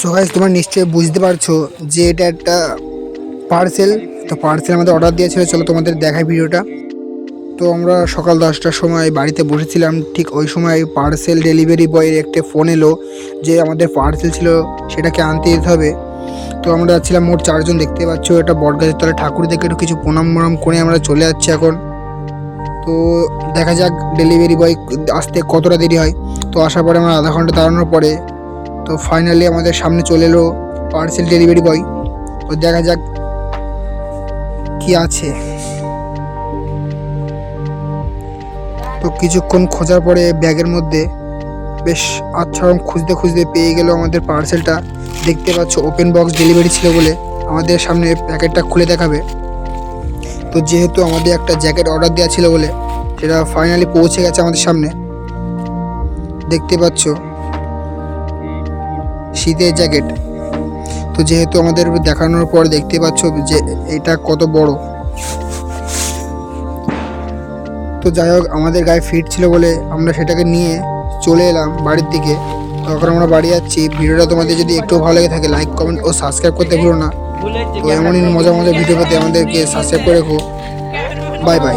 So guys তোমরা নিশ্চয়ই বুঝতে পারছো যে এটা একটা পার্সেল। তো পার্সেল আমাদের অর্ডার দিয়েছিল, চলো তোমাদের দেখাই ভিডিওটা। তো আমরা সকাল 10টার সময় বাড়িতে বসেছিলাম, ঠিক ওই সময় পার্সেল ডেলিভারি বয়ের একটা ফোন এলো যে আমাদের পার্সেল ছিল সেটাকে আনতে যেতে হবে। তো আমরা যাচ্ছিলাম, মোট 4জন দেখতে পাচ্ছ। এটা বটগাছের তলায় ঠাকুর দেখে একটু কিছু প্রণাম করে আমরা চলে যাচ্ছি এখন। তো দেখা যাক ডেলিভারি বয় আসতে কতটা দেরি হয়। তো আসার পরে আমরা আধা ঘন্টা দাঁড়ানোর পরে তো ফাইনালি আমাদের সামনে চলে এলো পার্সেল ডেলিভারি বয়। তো দেখা যাক কি আছে। তো কিছুক্ষণ খোঁজার পরে ব্যাগের মধ্যে বেশ আচ্ছা খুঁজতে খুঁজতে পেয়ে গেল আমাদের পার্সেলটা। দেখতে পাচ্ছ ওপেন বক্স ডেলিভারি ছিল বলে আমাদের সামনে প্যাকেটটা খুলে দেখাবে। তো যেহেতু আমাদের একটা জ্যাকেট অর্ডার দেওয়া ছিল বলে সেটা ফাইনালি পৌঁছে গেছে আমাদের সামনে। দেখতে পাচ্ছ শীতের জ্যাকেট। তো যেহেতু আমাদের দেখানোর পর দেখতে পাচ্ছ যে এটা কত বড়। তো যাই হোক, আমাদের গায়ে ফিট ছিল বলে আমরা সেটাকে নিয়ে চলে এলাম বাড়ির দিকে। তখন আমরা বাড়ি যাচ্ছি। ভিডিওটা তোমাদের যদি একটু ভালো লেগে থাকে লাইক কমেন্ট ও সাবস্ক্রাইব করতে ভুলো না। তো এমনই মজা মজা ভিডিও পেতে আমাদেরকে সাবস্ক্রাইব করে রেখো। Bye bye.